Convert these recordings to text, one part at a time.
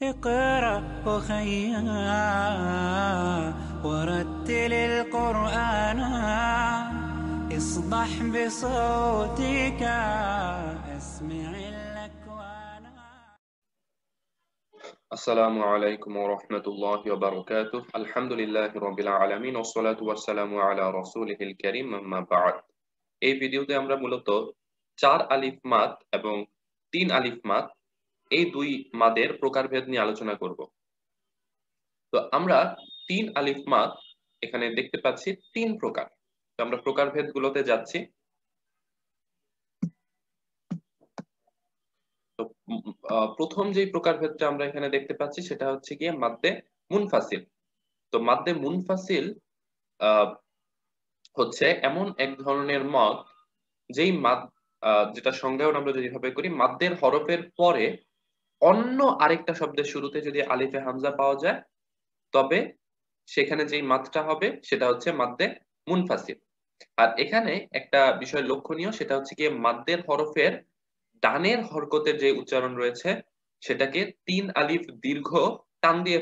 اقرأ أخيا ورتل القرآن اصدح بصوتك اسمع الأكوان. আসসালামু আলাইকুম ওয়া রাহমাতুল্লাহি ওয়া বারাকাতুহু আলহামদুলিল্লাহি রাব্বিল আলামিন ওয়াস সালাতু ওয়াস সালামু আলা রাসূলিহিল কারীম আম্মা বা'দ। এই ভিডিওতে আমরা মূলত ৪ আলিফ মাদ এবং ৩ আলিফ মাদ এই দুই মাদের প্রকারভেদ নিয়ে আলোচনা করব। তো আমরা ৩ আলিফ মাদ এখানে দেখতে পাচ্ছি ৩ প্রকার। তো আমরা প্রকারভেদগুলোতে যাচ্ছি। তো প্রথম যেই প্রকারভেদটা আমরা এখানে দেখতে পাচ্ছি সেটা হচ্ছে গিয়ে মাদ্দে মুনফাসিল। তো মাদ্দে মুনফাসিল আহ হচ্ছে এমন এক ধরনের মদ যেই মাদ যেটা সংজ্ঞায়ন আমরা যেভাবে করি, মাদ্দের হরফের পরে অন্য আরেকটা শব্দের শুরুতে যদি আলিফে হামজা পাওয়া যায় তবে সেখানে যেই মাদটা হবে সেটা হচ্ছে মাদ্দে মুনফাসিল। আর এখানে একটা বিষয় লক্ষণীয়, সেটা হচ্ছে গিয়ে মাদ্দের হরফের ডানের হরকতের যে উচ্চারণ রয়েছে সেটাকে ৩ আলিফ দীর্ঘ টান দিয়ে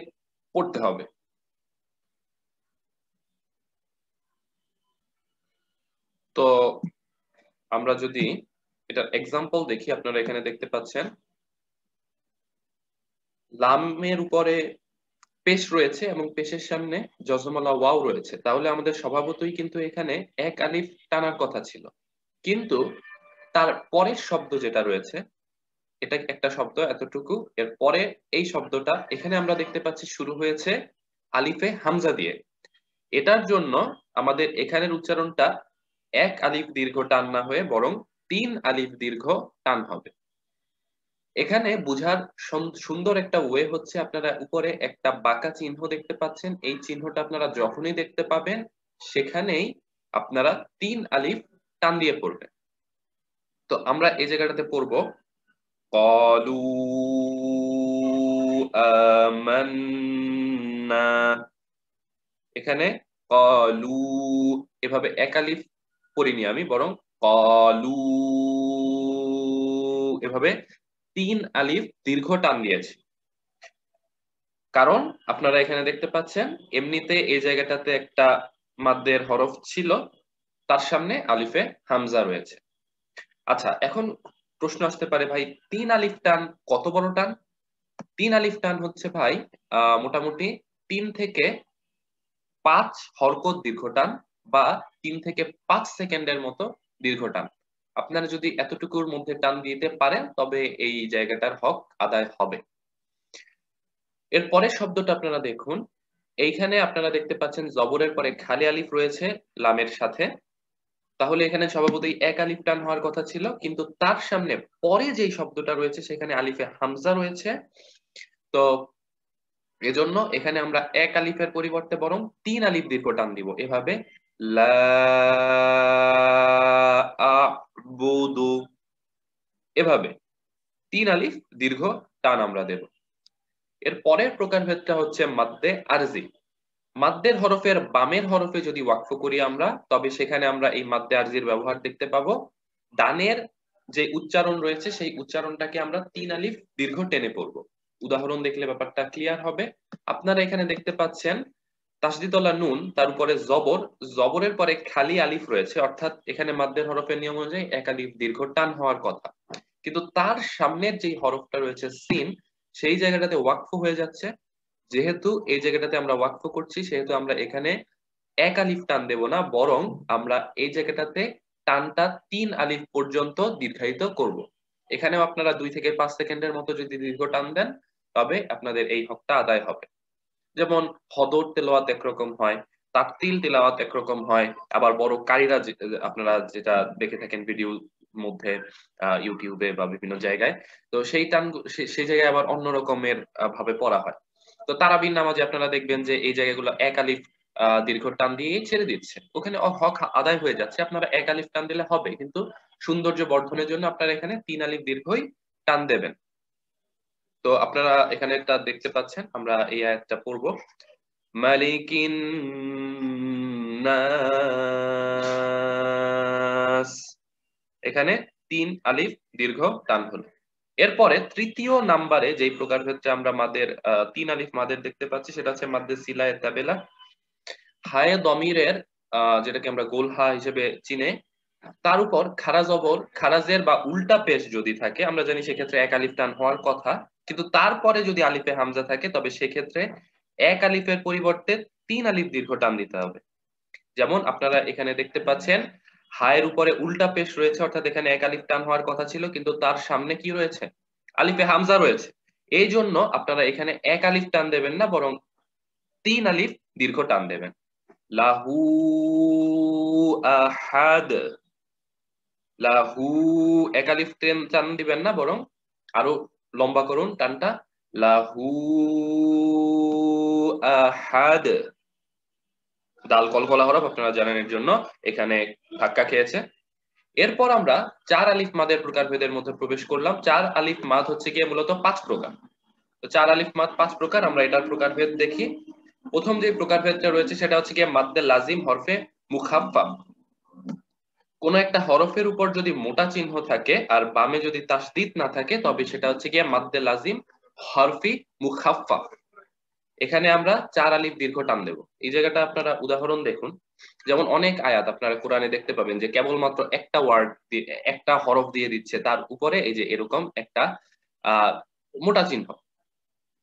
পড়তে হবে। তো আমরা যদি এটার এক্সাম্পল দেখি, আপনারা এখানে দেখতে পাচ্ছেন লামের উপরে পেশ রয়েছে এবং পেশের সামনে জজমালা ওয়াও রয়েছে, তাহলে আমাদের স্বভাবতই কিন্তু এখানে এক আলিফ টানার কথা ছিল। কিন্তু তার পরের শব্দ যেটা রয়েছে, এটা একটা শব্দ এতটুকু, এর পরে এই শব্দটা এখানে আমরা দেখতে পাচ্ছি শুরু হয়েছে আলিফে হামজা দিয়ে। এটার জন্য আমাদের এখানের উচ্চারণটা এক আলিফ দীর্ঘ টান না হয়ে বরং ৩ আলিফ দীর্ঘ টান হবে। এখানে বুঝার সুন্দর একটা ওয়ে হচ্ছে, আপনারা উপরে একটা বাঁকা চিহ্ন দেখতে পাচ্ছেন, এই চিহ্নটা আপনারা যখনই দেখতে পাবেন সেখানেই আপনারা ৩ আলিফ টান দিয়ে পড়বেন। তো আমরা এই জায়গাটাতে পড়বো ক্বালু আমান্না। এখানে ক্বালু এভাবে এক আলিফ পড়িনি আমি, বরং ক্বালু এভাবে ৩ আলিফ দীর্ঘ টান দিয়েছি। কারণ আপনারা এখানে দেখতে পাচ্ছেন এমনিতে এই জায়গাটাতে একটা মাদ্দের হরফ ছিল, তার সামনে আলিফে হামজা রয়েছে। আচ্ছা, এখন প্রশ্ন আসতে পারে, ভাই ৩ আলিফ টান কত বড় টান? ৩ আলিফ টান হচ্ছে ভাই মোটামুটি ৩ থেকে ৫ হরকত দীর্ঘ টান বা ৩ থেকে ৫ সেকেন্ডের মতো দীর্ঘ টান। আপনারা যদি এতটুকুর মধ্যে টান দিতে পারেন তবে এই জায়গাটার হক আদায় হবে। এর পরের শব্দটা আপনারা দেখুন, এইখানে আপনারা দেখতে পাচ্ছেন জবরের পরে খালি আলিফ রয়েছে লামের সাথে, তাহলে এখানে স্বভাবতই এক আলিফ টান হওয়ার কথা ছিল, কিন্তু তার সামনে পরে যেই শব্দটা রয়েছে সেখানে আলিফে হামজা রয়েছে। তো এজন্য এখানে আমরা এক আলিফের পরিবর্তে বরং ৩ আলিফ দীর্ঘ টান দিব, এভাবে লা আ'বুদু, এভাবে ৩ আলিফ দীর্ঘ টান আমরা দেব। এর পরের প্রকারভেদটা হচ্ছে মাদ্দে আরজি। মাদ্দের হরফের বামের হরফে যদি ওয়াকফ করি আমরা, তবে সেখানে আমরা এই মাদ্দে আরজির ব্যবহার দেখতে পাবো। ডানের যে উচ্চারণ রয়েছে সেই উচ্চারণটাকে আমরা ৩ আলিফ দীর্ঘ টেনে পড়বো। উদাহরণ দেখলে ব্যাপারটা ক্লিয়ার হবে। আপনারা এখানে দেখতে পাচ্ছেন তাসদিদওয়ালা নুন, তার উপরে জবর, জবরের পরে খালি আলিফ রয়েছে, অর্থাৎ এখানে মাদ্দের হরফের নিয়ম অনুযায়ী এক আলিফ দীর্ঘ টান হওয়ার কথা, কিন্তু তার সামনের যে হরফটা রয়েছে সিন, সেই জায়গাটাতে ওয়াকফ হয়ে যাচ্ছে। যেহেতু এই জায়গাটাতে আমরা ওয়াকফ করছি সেহেতু আমরা এখানে এক আলিফ টান দেব না, বরং আমরা এই জায়গাটাতে টানটা ৩ আলিফ পর্যন্ত দীর্ঘায়িত করব। এখানেও আপনারা ২ থেকে ৫ সেকেন্ডের মতো যদি দীর্ঘ টান দেন তবে আপনাদের এই হকটা আদায় হবে। যেমন হদর তেলাওয়াত একরকম হয়, তাকতিল তেলাওয়াত একরকম হয়, আবার বড় কারীরা আপনারা যেটা দেখে থাকেন ভিডিও মধ্যে ইউটিউবে বা বিভিন্ন জায়গায়, তো সেই টান সেই জায়গায় আবার অন্য রকমের ভাবে পড়া হয়। তো তারাবির নামাজে আপনারা দেখবেন যে এই জায়গাগুলো এক আলিফ দীর্ঘ টান দিয়েই ছেড়ে দিচ্ছে, ওখানে হক আদায় হয়ে যাচ্ছে। আপনারা এক আলিফ টান দিলে হবে, কিন্তু সৌন্দর্য বর্ধনের জন্য আপনারা এখানে ৩ আলিফ দীর্ঘই টান দেবেন। তো আপনারা এখানে একটা দেখতে পাচ্ছেন, আমরা এই আয়াতটা পড়বো, মালিকিন নাস। এখানে ৩ আলিফ দীর্ঘ টান হলো। এরপরে তৃতীয় নাম্বারে যেই প্রকারভেদটা আমরা মাদের 3 আলিফ মাদের দেখতে পাচ্ছি সেটা হচ্ছে মাদ্দে সিলায়ে তাবেলা। হায়ে দমিরের যেটাকে আমরা গোল হা হিসেবে চিনে, তার উপর খারা জবর খারাজের বা উল্টা পেশ যদি থাকে, আমরা জানি সেক্ষেত্রে এক আলিফ টান হওয়ার কথা, কিন্তু তারপরে যদি আলিফে হামজা থাকে তবে সেক্ষেত্রে এক আলিফের পরিবর্তে 3 আলিফ দীর্ঘ টান দিতে হবে। যেমন আপনারা এখানে দেখতে পাচ্ছেন হায়ের উপরে উল্টা পেশ রয়েছে, অর্থাৎ এখানে এক আলিফ টান হওয়ার কথা ছিল কিন্তু তার সামনে কি রয়েছে, আলিফে হামজা রয়েছে। এই জন্য আপনারা এখানে এক আলিফ টান দেবেন না, বরং 3 আলিফ দীর্ঘ টান দেবেন। লাহু আহাদ, লাহু এক আলিফ টান দিবেন না, বরং আরো লম্বা করুন টানটা, লাহু আহাদ। দাল কলকলা হরফ আপনারা জানেন, এর জন্য এখানে ধাক্কা খেয়েছে। এরপর আমরা 4 আলিফ মাদের প্রকারভেদের মধ্যে প্রবেশ করলাম। 4 আলিফ মাদ হচ্ছে গিয়ে মূলত 5 প্রকার। তো 4 আলিফ মাদ 5 প্রকার, আমরা এটার প্রকারভেদ দেখি। প্রথম যে প্রকারভেদটা রয়েছে সেটা হচ্ছে গিয়ে মাদ্দে লাজিম হরফে মুখাফফা। কোন একটা হরফের উপর যদি মোটা চিহ্ন থাকে আর বামে যদি তাসদিদ না থাকে তবে সেটা হচ্ছে গিয়ে মাদ্দে লাজিম হরফি মুখাফফা। এখানে আমরা 4 আলিফ দীর্ঘ টান দেব। এই জায়গাটা আপনারা উদাহরণ দেখুন, যেমন অনেক আয়াত আপনারা কোরআনে দেখতে পাবেন যে কেবলমাত্র একটা ওয়ার্ড একটা হরফ দিয়ে দিচ্ছে, তার উপরে এই যে এরকম একটা মোটা চিহ্ন।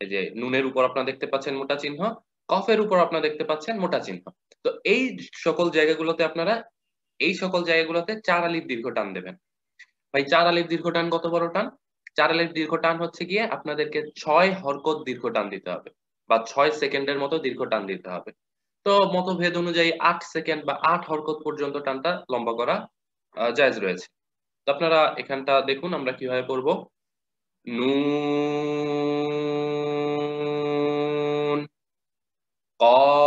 এই যে নুনের উপর আপনারা দেখতে পাচ্ছেন মোটা চিহ্ন, কফের উপর আপনারা দেখতে পাচ্ছেন মোটা চিহ্ন। তো এই সকল জায়গাগুলোতে আপনারা এই সকল জায়গাগুলোতে 4 আলিফ দীর্ঘ টান দেবেন। ভাই 4 আলিফ দীর্ঘ টান কত বড় টান? 4 আলিফ দীর্ঘ টান হচ্ছে গিয়ে আপনাদেরকে 6 হরকত দীর্ঘ টান দিতে হবে, বা 6 সেকেন্ডের মতো দীর্ঘ টান দিতে হবে। তো মতভেদ অনুযায়ী 8 সেকেন্ড বা 8 হরকত পর্যন্ত টানটা লম্বা করা জায়েজ রয়েছে। তো আপনারা এখানটা দেখুন আমরা কিভাবে পড়ব। নুন, কফ,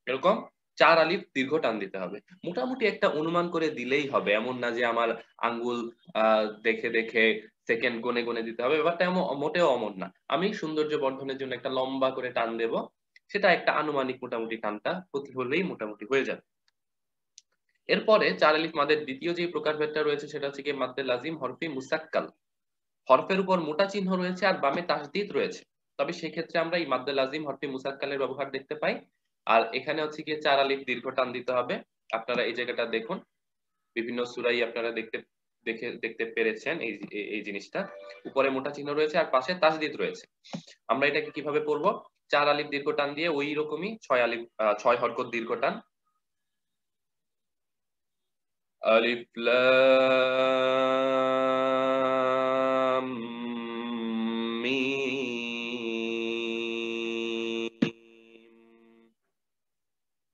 এরকম 4 আলিফ দীর্ঘ টান দিতে হবে। মোটামুটি একটা অনুমান করে দিলেই হবে, এমন না যে আমার আঙ্গুল দেখে দেখে সেকেন্ড গুনে গুনে দিতে হবে, ব্যাপারটা মোটেও অমন না। আমি সৌন্দর্য বর্ধনের জন্য একটা লম্বা করে টান দেব, সেটা একটা আনুমানিক মোটামুটি টানটা প্রতি হলেই মোটামুটি হয়ে যাবে। এরপরে 4 আলিফ মাদের দ্বিতীয় যে প্রকারভেদটা রয়েছে সেটা হচ্ছে কি মাদ্দে লাজিম হরফি মুসাক্কাল। হরফের উপর মোটা চিহ্ন রয়েছে আর বামে তাসদিদ রয়েছে, তবে সেক্ষেত্রে আমরা এই মাদ্দে লাজিম হরফি মুসাক্কালের ব্যবহার দেখতে পাই। আর এখানে হচ্ছে কি 4 আলিফ দীর্ঘ টান দিতে হবে। আপনারা এই জায়গাটা দেখুন, বিভিন্ন সূরাই আপনারা দেখতে পেরেছেন এই এই জিনিসটা, উপরে মোটা চিহ্ন রয়েছে আর পাশে তাসদিদ রয়েছে। আমরা এটাকে কিভাবে পড়বো? 4 আলিফ দীর্ঘ টান দিয়ে ওই রকমই 6 হরকত দীর্ঘ টান। আলিফ লাম মিম।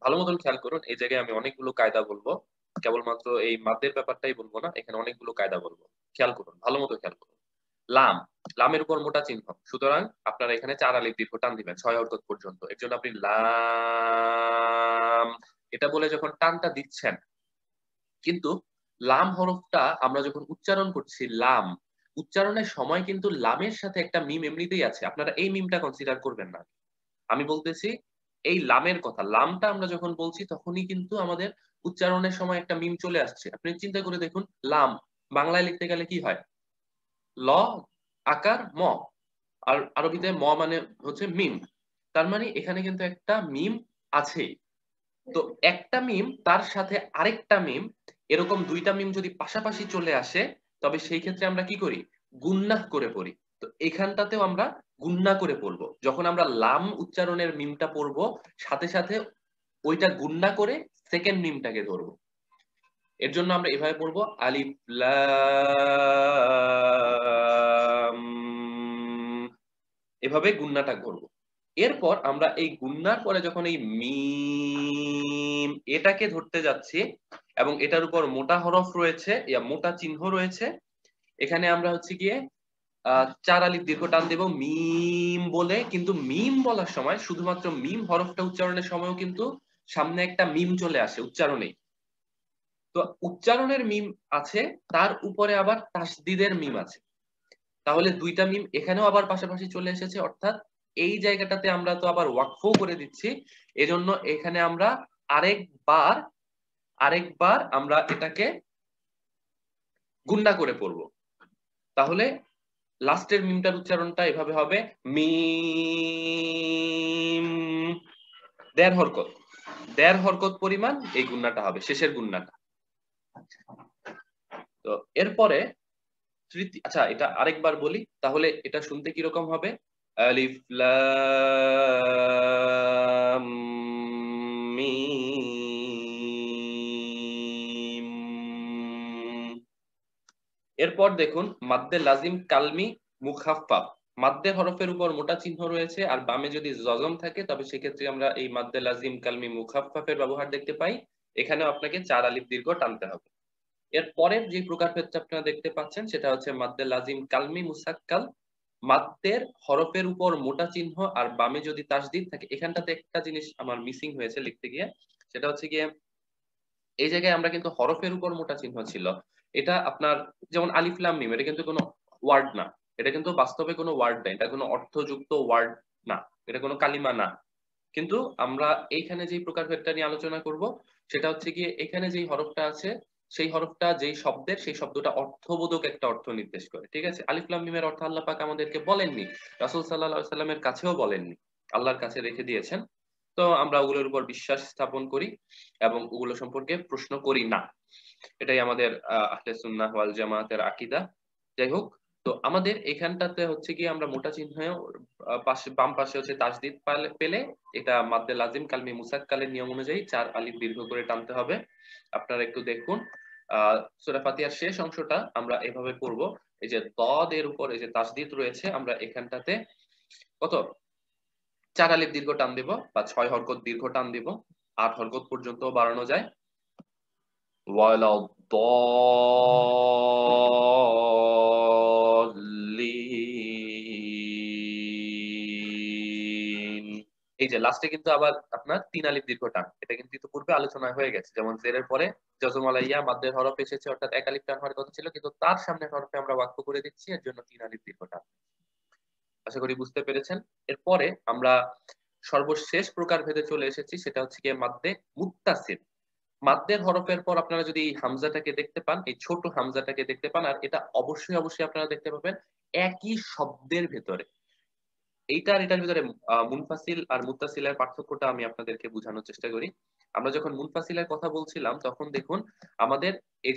ভালো মতন খেয়াল করুন, এই জায়গায় আমি অনেকগুলো কায়দা বলবো, কেবলমাত্র এই মাদ্দের ব্যাপারটাই বলবো না, এখানে অনেকগুলো কায়দা বলবো। খেয়াল করুন, ভালো মতো খেয়াল করুন। লাম, লামের উপর মোটা চিহ্ন, সুতরাং আপনারা এখানে 4 আলিফ দীর্ঘ টান দিবেন 6 হরকত পর্যন্ত। এর জন্য আপনি লাম এটা বলে যখন টানটা দিচ্ছেন, কিন্তু লাম হরফটা আমরা যখন উচ্চারণ করছি, লাম উচ্চারণের সময় কিন্তু লামের সাথে একটা মিম এমনিতেই আছে, আপনারা এই মিমটা কনসিডার করবেন না। আমি বলতেছি এই লামের কথা, লামটা আমরা যখন বলছি তখনই কিন্তু আমাদের উচ্চারণের সময় একটা মিম চলে আসছে। আপনি চিন্তা করে দেখুন, লাম বাংলায় লিখতে গেলে কি হয়? ল আকার ম, আর আরবিতে ম মানে হচ্ছে মিম। তার মানে এখানে কিন্তু একটা মিম আছে। তো একটা মিম তার সাথে আরেকটা মিম, এরকম দুইটা মিম যদি পাশাপাশি চলে আসে তবে সেই ক্ষেত্রে আমরা কি করি? গুন্নাহ করে পড়ি। তো এখানটাতেও আমরা গুন্না করে পড়বো, যখন আমরা লাম উচ্চারণের মিমটা পড়বো সাথে সাথে ওইটা গুন্না করে সেকেন্ড মিমটাকে ধরবো। এর জন্য আমরা এভাবে পড়বো আলিফ লাম, এভাবে গুন্নাটা করবো। এরপর আমরা এই গুন্নার পরে যখন এই মিম এটাকে ধরতে যাচ্ছি এবং এটার উপর মোটা হরফ রয়েছে, মোটা চিহ্ন রয়েছে, এখানে আমরা হচ্ছে গিয়ে 4 আলিফ দীর্ঘ টান দেব মিম বলে। কিন্তু মিম বলার সময় শুধুমাত্র মিম হরফটা উচ্চারণের সময়ও কিন্তু সামনে একটা মিম চলে আসে উচ্চারণে। তো উচ্চারণের মিম আছে, তার উপরে আবার তাসদিদের মিম আছে, তাহলে দুইটা মিম এখানেও আবার পাশাপাশি চলে এসেছে, অর্থাৎ এই জায়গাটাতে আমরা তো আবার ওয়াকফও করে দিচ্ছি। এজন্য এখানে আমরা আরেকবার আমরা এটাকে গুন্না করে পড়বো। তাহলে লাস্টের মিমটার উচ্চারণটা এভাবে হবে মিম, দেড় হরকত পরিমাণ এই গুন্নাটা হবে, শেষের গুন্নাটা। তো এরপরে আচ্ছা এটা আরেকবার বলি, তাহলে এটা শুনতে কিরকম হবে? আলিফ লাম মিম। এরপর দেখুন মাদ্দে লাজিম কালমি মুখাফফাফ, মাদ্দের হরফের উপর মোটা চিহ্ন রয়েছে আর বামে যদি জজম থাকে তবে সেক্ষেত্রে আমরা এই মাদ্দে লাজিম কালমি মুখাফফাফের ব্যবহার দেখতে পাই। এখানেও আপনাকে 4 আলিফ দীর্ঘ টানতে হবে। এর পরের যে প্রকারভেদটা আপনারা দেখতে পাচ্ছেন সেটা হচ্ছে মাদ্দে লাজিম কালমি মুসাক্কাল, মাদ্দের হরফের উপর মোটা চিহ্ন আর বামে যদি তাসদিদ থাকে। এখানটাতে একটা জিনিস আমার মিসিং হয়েছে লিখতে গিয়ে, সেটা হচ্ছে গিয়ে এই জায়গায় আমরা কিন্তু হরফের উপর মোটা চিহ্ন ছিল, এটা আপনার যেমন আলিফ লাম মিম, এটা কিন্তু কোনো ওয়ার্ড না, এটা কিন্তু বাস্তবে কোনো ওয়ার্ড না, এটা কোনো অর্থযুক্ত ওয়ার্ড না, এটা কোনো কালিমা না। কিন্তু আমরা এইখানে যে প্রকারভেদটা নিয়ে আলোচনা করব সেটা হচ্ছে গিয়ে এখানে যেই হরফটা আছে সেই হরফটা যেই শব্দের, সেই শব্দটা অর্থবোধক একটা অর্থ নির্দেশ করে। ঠিক আছে, আলিফ লাম মিমের অর্থ আল্লাহ পাক আমাদেরকে বলেননি, রাসূল সাল্লাল্লাহু আলাইহি সাল্লামের কাছেও বলেননি, আল্লাহর কাছে রেখে দিয়েছেন। তো আমরা ওগুলোর উপর বিশ্বাস স্থাপন করি এবং ওগুলো সম্পর্কে প্রশ্ন করি না, এটাই আমাদের আহলে সুন্নাহ ওয়াল জামাতের আকীদা। যাই হোক, তো আমাদের এখানটাতে হচ্ছে কি আমরা মোটা চিহ্ন পাশে বাম পাশে হচ্ছে তাসদিদ পেলে এটা মাদ্দে লাজিম কালমি মুসাক্কালের নিয়ম অনুযায়ী 4 আলিফ দীর্ঘ করে টানতে হবে। আপনারা একটু দেখুন সূরা ফাতিহার শেষ অংশটা আমরা এভাবে পড়ব, এই যে দদ এর উপর এই যে তাসদিদ রয়েছে, আমরা এখানটাতে কত 4 আলিফ দীর্ঘ টান দেব বা 6 হরকত দীর্ঘ টান দিব, 8 হরকত পর্যন্ত বাড়ানো যায়। ওয়ালা দাল্লিন, এই যে লাস্টে কিন্তু আবার আপনার 3 আলিফ দীর্ঘ টান, এটা কিন্তু পূর্বে আলোচনা হয়ে গেছে। যেমন জেরের পরে জজম আলাইয়া মাদ্দের হরফ এসেছে, অর্থাৎ 1 আলিফ টান হওয়ার কথা ছিল, কিন্তু তার সামনের হরফে আমরা ওয়াকফ করে দিচ্ছি, এর জন্য 3 আলিফ দীর্ঘ টান। আশা করি বুঝতে পেরেছেন। এরপরে আমরা সর্বশেষ প্রকার ভেদে চলে এসেছি, সেটা হচ্ছে গিয়ে মাদ্দে মুত্তাসিল। মাদ্দের হরফের পর আপনারা যদি এই হামজাটাকে দেখতে পান, এই ছোট হামজাটাকে দেখতে পান, আর এটা অবশ্যই অবশ্যই আপনারা দেখতে পাবেন একই শব্দের ভেতরে। এইটার এটার ভিতরে মুনফাসিল আর মুত্তাসিলের পার্থক্যটা আমি আপনাদেরকে বোঝানোর চেষ্টা করি। আমরা যখন মুনফাসিলের কথা বলছিলাম তখন দেখুন আমাদের এই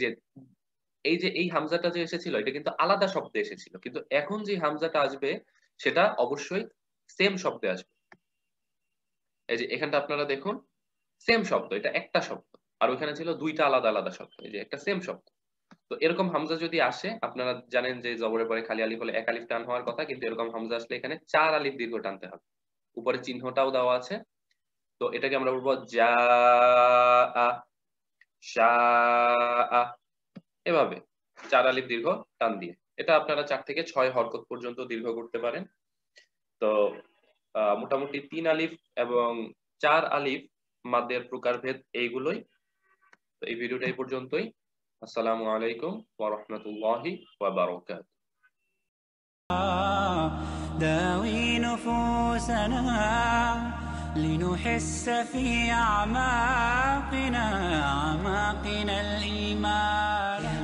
যে এই হামজাটা যে এসেছিল এটা কিন্তু আলাদা শব্দে এসেছিল, কিন্তু এখন যে হামজাটা আসবে সেটা অবশ্যই সেম শব্দে আসবে। এই যে এখানটা আপনারা দেখুন সেম শব্দ, এটা একটা শব্দ, আর ওইখানে ছিল দুইটা আলাদা আলাদা শব্দ, এই যে একটা সেম শব্দ। তো এরকম হামজা যদি আসে, আপনারা জানেন যে জবরের পরে খালি আলিফ হলে 1 আলিফ টান হওয়ার কথা, কিন্তু এরকম হামজা আসলে এখানে 4 আলিফ দীর্ঘ টানতে হবে। উপরে চিহ্নটাও দেওয়া আছে, তো এটাকে আমরা বলবো জা আ শা আ, এভাবে 4 আলিফ দীর্ঘ টান দিয়ে। এটা আপনারা 4 থেকে 6 হরকত পর্যন্ত দীর্ঘ করতে পারেন। তো মোটামুটি 3 আলিফ এবং 4 আলিফ মাদ্দের প্রকারভেদ এইগুলোই। তো এই ভিডিওটা এই পর্যন্তই। আসসালামু আলাইকুম ওয়া রাহমাতুল্লাহি ওয়া বারাকাতুহু। داوي نفوسنا لنحس في أعماقنا الإيمان.